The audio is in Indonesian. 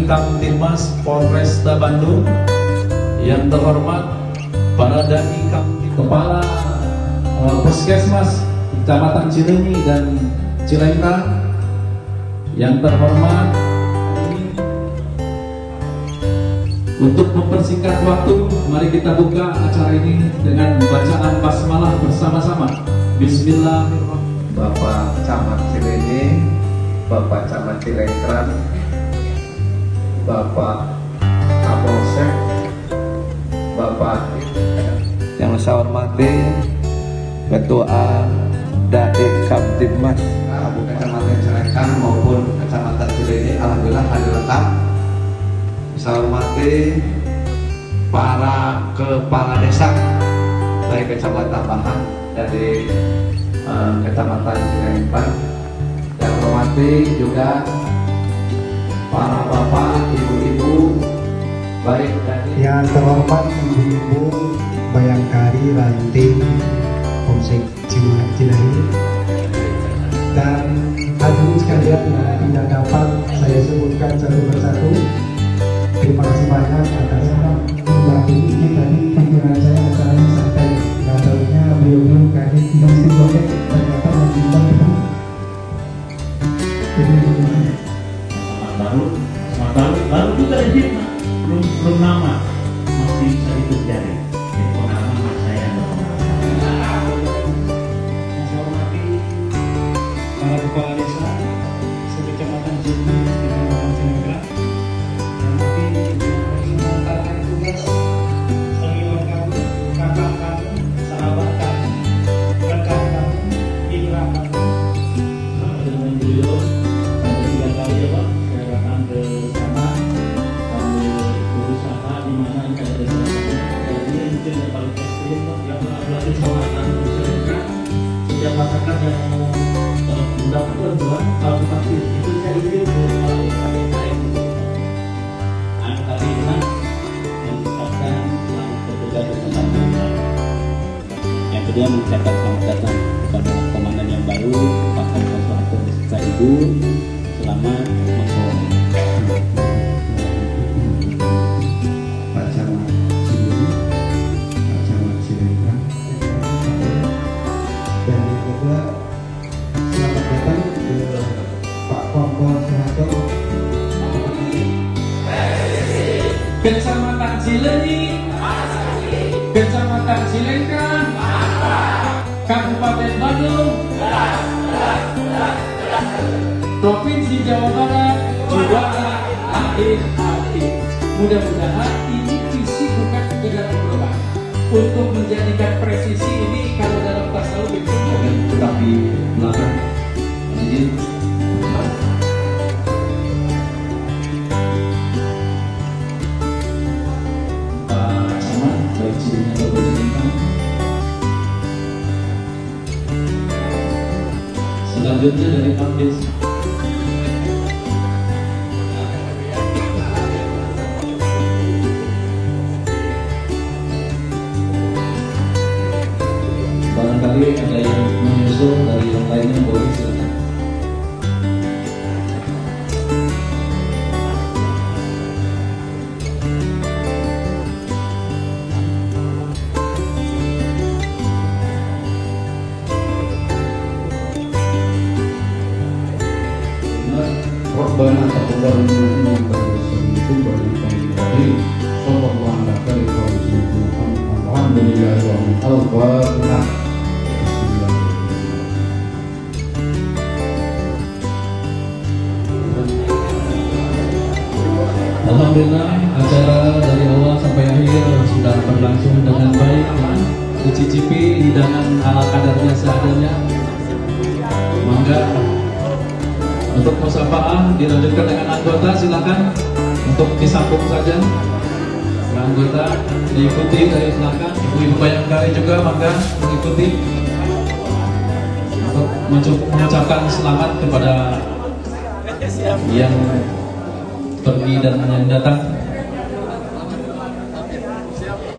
Kamtibmas Polresta Bandung, yang terhormat para dai Kepala Puskesmas Kecamatan Cileunyi dan Cilengka, yang terhormat, untuk mempersingkat waktu, mari kita buka acara ini dengan bacaan basmalah bersama-sama. Bismillahirrahmanirrahim. Bapak Camat Cileunyi, Bapak Camat Cilengkran, Bapak Kapolsek, Bapak yang saya hormati Ketua Dai Kamtibmas Kecamatan Cilengkran maupun Kecamatan Cileunyi, alhamdulillah hadir lengkap. Saya hormati para kepala desa baik Kecamatan Bahan dari Kecamatan Cilengkran, yang hormati juga para bapak, ibu-ibu, baik dari yang terhormat Ibu Bayangkari Ranting Polsek Cileunyi, dan hadirin sekalian yang tidak dapat saya sebutkan satu persatu. Terima kasih banyak atas menghadiri tadi pikiran saya asalnya sampai nggak tahunya beliau kaget tidak sih boleh ternyata meminta itu. Baru juga izin belum nama masih bisa dicari. Jadi pengalaman saya yang Saya hormati para kepala desa sekecamatan Cileunyi, Kecamatan Cilengkran, mengantarkan tugas senior kami, kakak kami, sahabat kami, rekan kami, mitra kami. dengan beliau ada 3 kali ya Pak, saya datang ke sana kami berusaha di mana ini ada desa jadi mungkin yang paling ekstrim yang apalagi kawasan Cilengkran setiap masyarakat yang mendapat bantuan kalau pasti itu saya izin melalui KPKM angka 5 yang ditetapkan selamat bertugas bersama dengan. Yang kedua mengucapkan selamat datang kepada komandan yang baru Pak Kapolres Desa Ibu, selamat menghormati. Pak Camat Cileunyi, Pak Camat Cilengkran, dan yang kedua selamat datang ke Pak Kompol Soeharto, Kecamatan Cileunyi, Kecamatan Cilengkran, Kabupaten Bandung, Provinsi Jawa Barat, juara akhir-akhir. Mudah-mudahan ini visi bukan sekedar program untuk menjadikan presisi ini kalau dalam tasawuf itu tetap di belakang. Izin. Pak Camat, baik Cileunyi atau Cilengkran. Selanjutnya dari Kampis. Barangkali ada yang menyusul dari yang lainnya, boleh silakan. Rabbana taqabbal minna innaka antas samiul alim. Sallallahu alaihi wa sallam. Alhamdulillahi rabbil alamin. Alhamdulillah, acara dari awal sampai akhir sudah berlangsung dengan baik, ya. Dicicipi hidangan ala kadarnya seadanya. Mangga untuk musafaah dilanjutkan dengan anggota, silakan untuk disambung saja. Anggota diikuti dari belakang, ibu-ibu Bayangkari juga mangga mengikuti untuk mengucapkan selamat kepada yang pergi dan yang datang.